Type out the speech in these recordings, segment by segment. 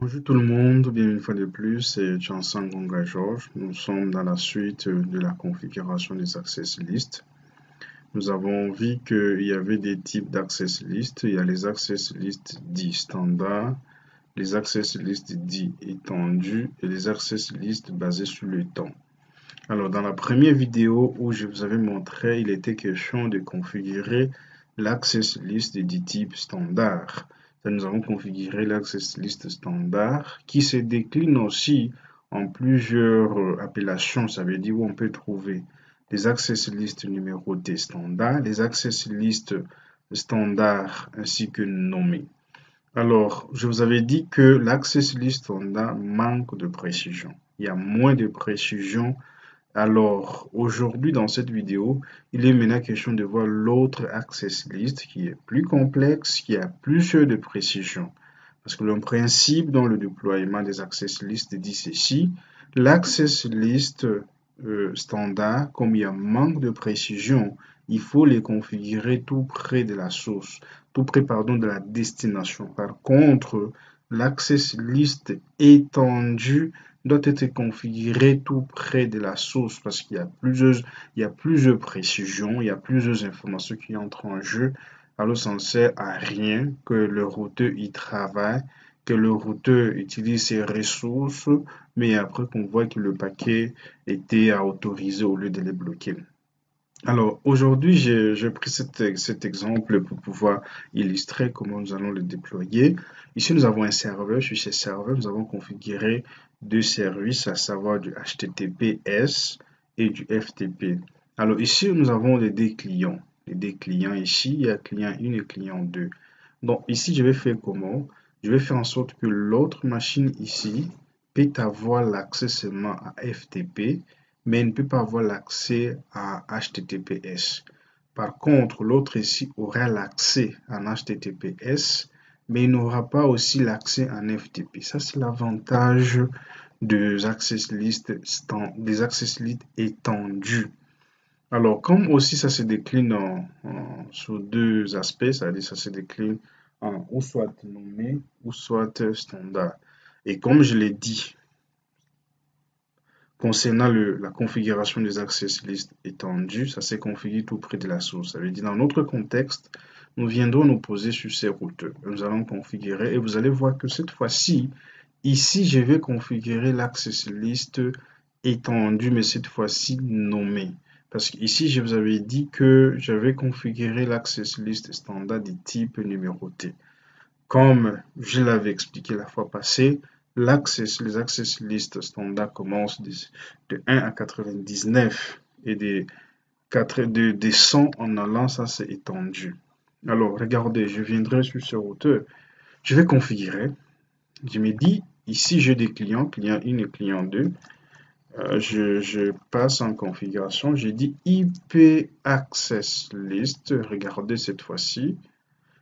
Bonjour tout le monde, bienvenue une fois de plus, c'est Chanson Gonga Georges. Nous sommes dans la suite de la configuration des access lists. Nous avons vu qu'il y avait des types d'access list. Il y a les access lists dits standards, les access lists dits étendus et les access lists basés sur le temps. Alors, dans la première vidéo où je vous avais montré, il était question de configurer l'access list du type standard. Nous avons configuré l'access list standard qui se décline aussi en plusieurs appellations. Ça veut dire où on peut trouver les access list numérotés standards, les access list standards ainsi que nommés. Alors, je vous avais dit que l'access list standard manque de précision. Il y a moins de précision. Alors, aujourd'hui, dans cette vidéo, il est maintenant question de voir l'autre access list qui est plus complexe, qui a plus de précision. Parce que le principe dans le déploiement des access lists dit ceci, l'access list standard, comme il y a manque de précision, il faut les configurer tout près de la source, tout près, pardon, de la destination. Par contre, l'access list étendu doit être configuré tout près de la source parce qu'il y a plusieurs précisions, il y a plusieurs informations qui entrent en jeu. Alors, ça ne sert à rien que le routeur y travaille, que le routeur utilise ses ressources, mais après qu'on voit que le paquet était à autoriser au lieu de les bloquer. Alors, aujourd'hui, j'ai pris cet exemple pour pouvoir illustrer comment nous allons le déployer. Ici, nous avons un serveur. Sur ce serveur, nous avons configuré deux services, à savoir du HTTPS et du FTP. Alors, ici, nous avons les deux clients. Les deux clients ici, il y a client 1 et client 2. Donc, ici, je vais faire comment? Je vais faire en sorte que l'autre machine ici peut avoir l'accès seulement à FTP, mais ne peut pas avoir l'accès à HTTPS. Par contre, l'autre ici aura l'accès en HTTPS, mais il n'aura pas aussi l'accès en FTP. Ça, c'est l'avantage des access lists étendus. Alors, comme aussi ça se décline sur deux aspects, c'est-à-dire ça se décline en ou soit nommé ou soit standard. Et comme je l'ai dit, concernant la configuration des access lists étendus, ça s'est configuré tout près de la source. Ça veut dire, dans notre contexte, nous viendrons nous poser sur ces routeurs. Nous allons configurer et vous allez voir que cette fois-ci, ici, je vais configurer l'access list étendu, mais cette fois-ci nommé. Parce qu'ici, je vous avais dit que j'avais configuré l'access list standard du type numéroté. Comme je l'avais expliqué la fois passée, les access list standard commencent de 1 à 99 et de 100 en allant, ça c'est étendu. Alors, regardez, je viendrai sur ce routeur. Je vais configurer. Je me dis, ici j'ai des clients, client 1 et client 2. Je passe en configuration. J'ai dit IP access list. Regardez cette fois-ci.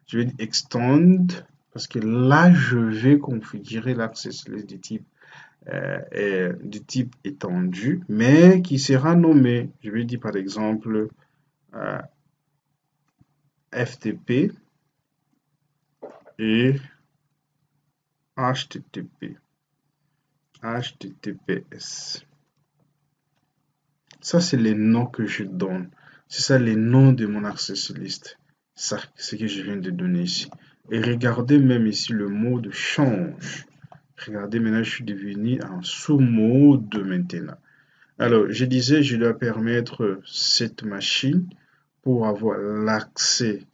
Je vais dire extend parce que là, je vais configurer l'access list du type étendu, mais qui sera nommé. Je vais dire par exemple FTP et HTTP, HTTPS. Ça, c'est les noms que je donne. C'est ça les noms de mon access list. Ça, c'est ce que je viens de donner ici. Et regardez même ici le mode change. Regardez, maintenant, je suis devenu en sous-mode maintenant. Alors, je disais, je dois permettre cette machine pour avoir l'accès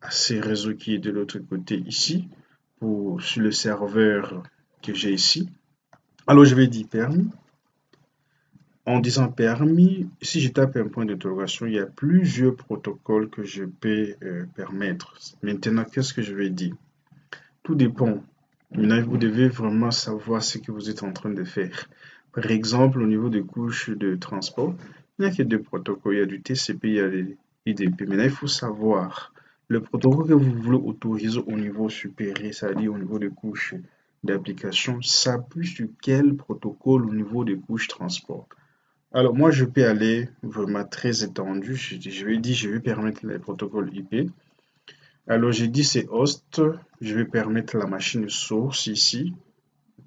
à ces réseaux qui est de l'autre côté ici, sur le serveur que j'ai ici. Alors, je vais dire permis. En disant permis, si je tape un point d'interrogation, il y a plusieurs protocoles que je peux permettre. Maintenant, qu'est-ce que je vais dire? Tout dépend. Maintenant, vous devez vraiment savoir ce que vous êtes en train de faire. Par exemple, au niveau des couches de transport, il n'y a que deux protocoles. Il y a du TCP, il y a l'IDP. Maintenant, il faut savoir le protocole que vous voulez autoriser au niveau supérieur, c'est-à-dire au niveau des couches d'application, s'appuie sur quel protocole au niveau des couches transport. Alors, moi, je peux aller vraiment très étendu. Je vais permettre les protocoles IP. Alors, j'ai dit c'est host. Je vais permettre la machine source ici.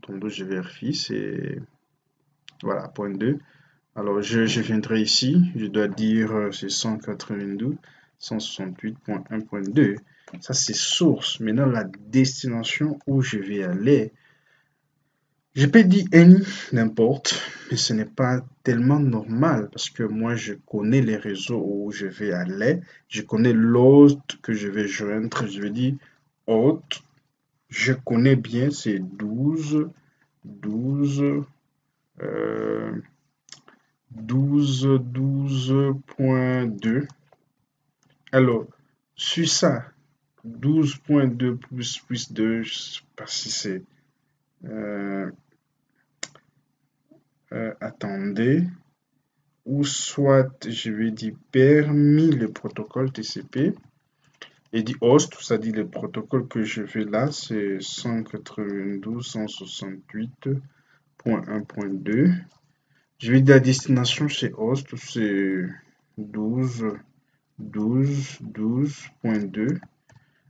tantôt je vérifie, c'est voilà, point 2. Alors je viendrai ici, je dois dire c'est 192, 168.1.2. Ça c'est source. Maintenant la destination où je vais aller. Je peux dire any, n'importe, mais ce n'est pas tellement normal parce que moi je connais les réseaux où je vais aller, je connais l'hôte que je vais joindre, je vais dire hôte, je connais bien, c'est 12, 12, 12.2. Alors, sur ça, 12.2 plus 2, je ne sais pas si c'est... attendez. Ou soit, je vais dire permis le protocole TCP. Et dit host, c'est-à-dire le protocole que je fais là, c'est 192.168.1.2. Je vais dire la destination chez host, c'est 12.2.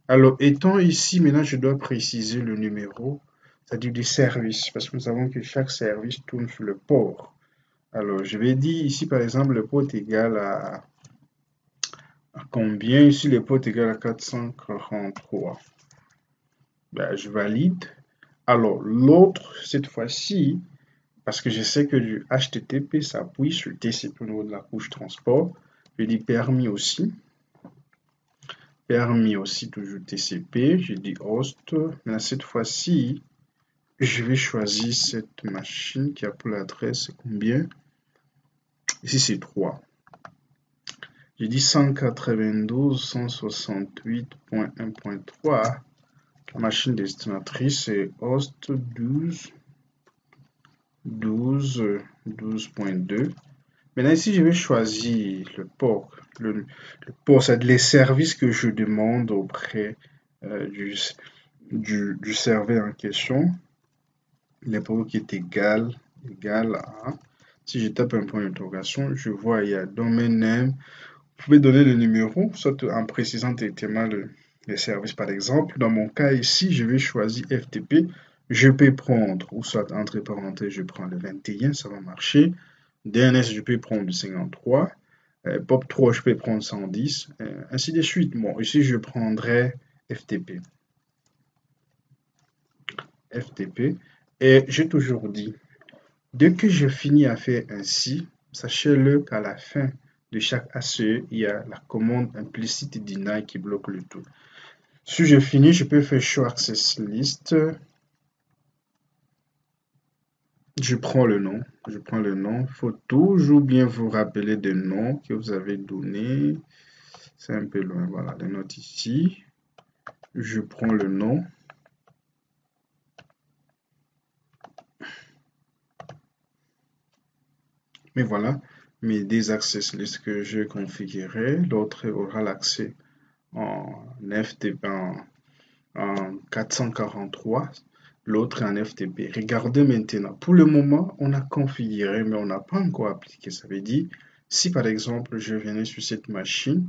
Alors, étant ici, maintenant, je dois préciser le numéro, c'est-à-dire du service, parce que nous savons que chaque service tourne sur le port. Alors, je vais dire ici, par exemple, le port est égal à combien? Ici, le port est égal à 443. Ben, je valide. Alors, l'autre, cette fois-ci, parce que je sais que du HTTP s'appuie sur TCP au niveau de la couche transport, je dis permis aussi. Permis aussi, toujours TCP. Je dis host. Mais cette fois-ci, je vais choisir cette machine qui a pour l'adresse combien? Ici, c'est 3. J'ai dit 192.168.1.3. La machine destinatrice est host 12.2. Maintenant, ici, je vais choisir le port. Le port, c'est les services que je demande auprès du serveur en question. Le port qui est égal à... Si je tape un point d'interrogation, je vois il y a domain name. Vous pouvez donner le numéro, soit en précisant directement les services. Par exemple, dans mon cas ici, je vais choisir FTP. Je peux prendre, ou soit entre parenthèses, je prends le 21, ça va marcher. DNS, je peux prendre le 53. POP3, je peux prendre 110, ainsi de suite. Bon, ici, je prendrai FTP. FTP. Et j'ai toujours dit, dès que je finis à faire ainsi, sachez-le qu'à la fin de chaque ACE, il y a la commande implicite deny qui bloque le tout. Si je finis, je peux faire show access list. Je prends le nom. Il faut toujours bien vous rappeler des noms que vous avez donnés. C'est un peu loin. Voilà, les notes ici. Je prends le nom. Mais voilà, mes deux access list que je configurerai. L'autre aura l'accès en FTP en 443. L'autre en FTP. Regardez maintenant. Pour le moment, on a configuré, mais on n'a pas encore appliqué. Ça veut dire, si par exemple, je venais sur cette machine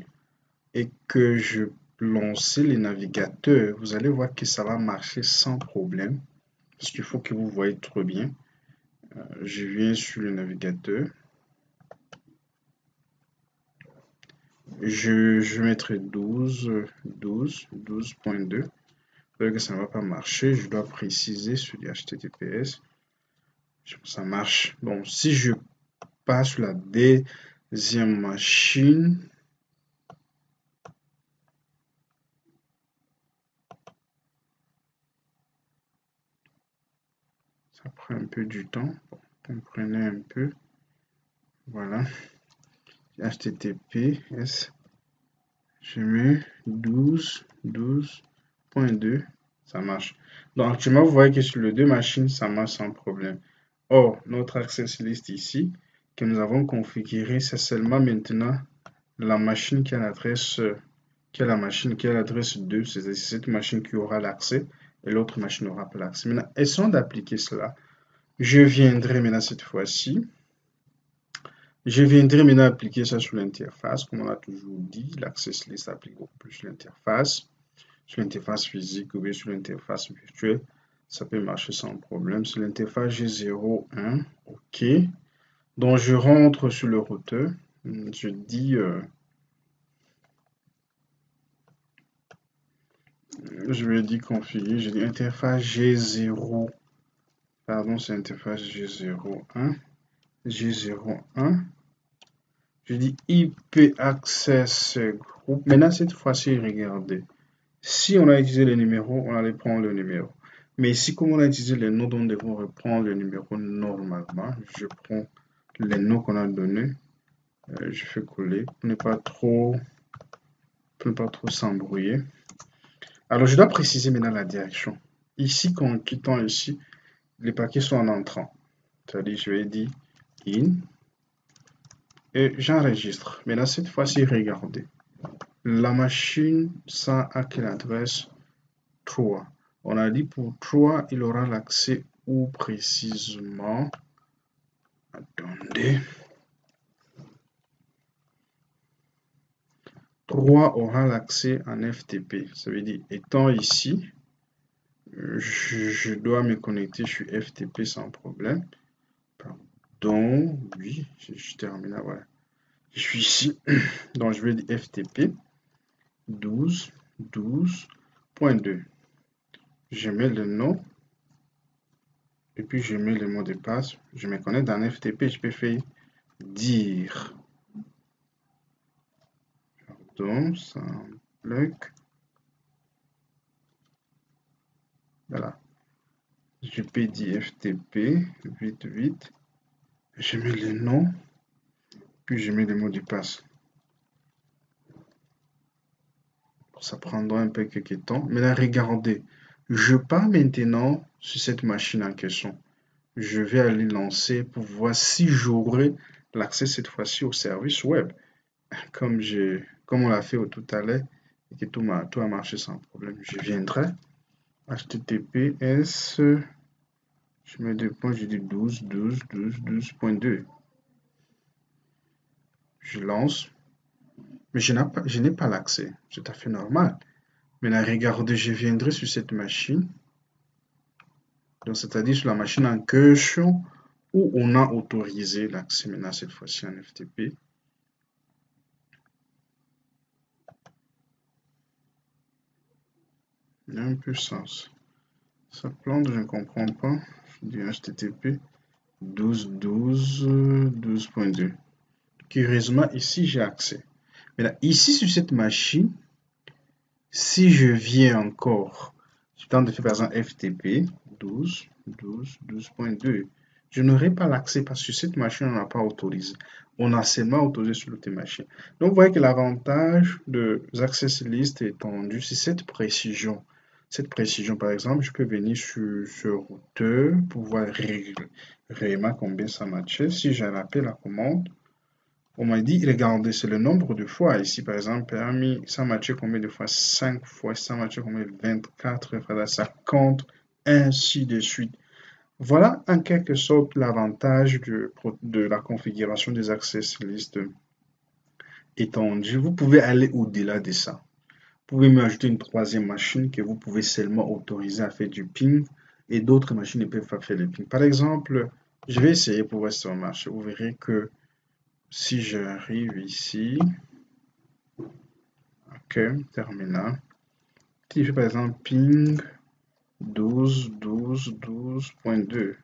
et que je lançais les navigateurs, vous allez voir que ça va marcher sans problème. Parce qu'il faut que vous voyez trop bien. Je viens sur le navigateur. Je mettrai 12.2. Que ça ne va pas marcher, je dois préciser sur les HTTPS. Ça marche. Donc, si je passe sur la deuxième machine, ça prend un peu du temps. Comprenez un peu. Voilà. HTTPS. Je mets 12.2. Ça marche. Donc, actuellement, vous voyez que sur les deux machines, ça marche sans problème. Or, notre access list ici, que nous avons configuré, c'est seulement maintenant la machine qui a l'adresse l'adresse 2, c'est cette machine qui aura l'accès et l'autre machine n'aura pas l'accès. Maintenant, essayons d'appliquer cela. Je viendrai maintenant cette fois-ci. Je viendrai maintenant appliquer ça sur l'interface. Comme on a toujours dit, l'access list applique beaucoup plus sur l'interface physique ou bien sur l'interface virtuelle. Ça peut marcher sans problème. C'est l'interface G01. OK. Donc, je rentre sur le routeur. Je dis... je vais dire configurer. Je dis interface G0. Pardon, c'est interface G01. G01. Je dis IP access group. Maintenant, cette fois-ci, regardez. Si on a utilisé le numéro, on allait prendre le numéro. Mais ici, comme on a utilisé les noms, on devrait reprendre le numéro normalement. Je prends les noms qu'on a donnés. Je fais coller pour ne pas trop s'embrouiller. Alors, je dois préciser maintenant la direction. Ici, quand quittant ici, les paquets sont en entrant. C'est-à-dire, je vais dire in et j'enregistre. Maintenant, cette fois-ci, regardez. La machine, ça a quelle adresse? 3. On a dit pour 3, il aura l'accès où précisément? Attendez. 3 aura l'accès en FTP. Ça veut dire, étant ici, je dois me connecter sur FTP sans problème. Pardon, oui, je termine là, voilà. Je suis ici, donc je vais dire FTP 12.12.2. Je mets le nom et puis je mets le mot de passe. Je me connecte dans FTP, je peux faire dire. Pardon, ça bloque. Voilà. Je peux dire FTP, vite. Je mets le nom, puis je mets le mot de passe. Ça prendra un peu quelques temps. Mais là, regardez. Je pars maintenant sur cette machine en question. Je vais aller lancer pour voir si j'aurai l'accès cette fois-ci au service web. Comme on l'a fait tout à l'heure et que tout a marché sans problème. Je viendrai HTTPS, je mets 2 points, je dis 12.2. Je lance, mais je n'ai pas l'accès. C'est tout à fait normal. Maintenant, regardez, je viendrai sur cette machine. Donc, c'est-à-dire sur la machine en question où on a autorisé l'accès maintenant cette fois-ci en FTP. Il y a un peu sens. Ça plante, je ne comprends pas. Je dis HTTP 12.2. Curieusement, ici, j'ai accès. Maintenant, ici, sur cette machine, si je viens encore, je tente de faire par exemple FTP 12.2, je n'aurai pas l'accès parce que cette machine, on n'a pas autorisé. On a seulement autorisé sur l'autre machine. Donc, vous voyez que l'avantage des access list étendus, c'est cette précision. Cette précision, par exemple, je peux venir sur ce routeur pour voir réellement combien ça matchait. Si j'ai appelé la commande, on m'a dit, regardez, c'est le nombre de fois. Ici, par exemple, permis, ça matchait combien de fois? 5 fois. Ça matchait combien? 24 fois. Ça compte, ainsi de suite. Voilà en quelque sorte l'avantage de la configuration des access list étendus. Vous pouvez aller au-delà de ça. Vous pouvez me ajouter une troisième machine que vous pouvez seulement autoriser à faire du ping et d'autres machines ne peuvent pas faire le ping. Par exemple, je vais essayer pour voir si ça marche. Vous verrez que si j'arrive ici, ok, terminal, si je fais par exemple ping 12.2,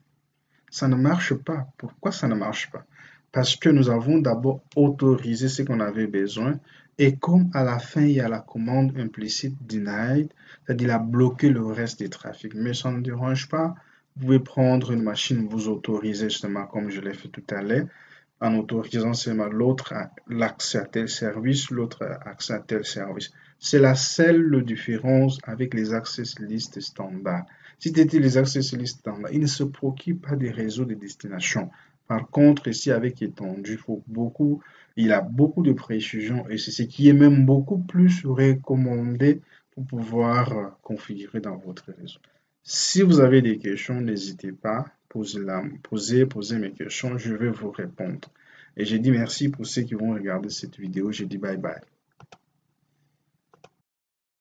ça ne marche pas. Pourquoi ça ne marche pas? Parce que nous avons d'abord autorisé ce qu'on avait besoin et comme à la fin il y a la commande implicite denied, c'est-à-dire a bloqué le reste du trafic. Mais ça ne dérange pas. Vous pouvez prendre une machine, vous autoriser justement comme je l'ai fait tout à l'heure, en autorisant seulement l'autre l'accès à tel service, l'autre accès à tel service. C'est la seule différence avec les access list standards. Si c'était les access list standards, ils ne se préoccupent pas des réseaux de destination. Par contre, ici, avec étendu, il a beaucoup de précision et c'est ce qui est même beaucoup plus recommandé pour pouvoir configurer dans votre réseau. Si vous avez des questions, n'hésitez pas, posez mes questions, je vais vous répondre. Et j'ai dit merci pour ceux qui vont regarder cette vidéo, j'ai dit bye bye.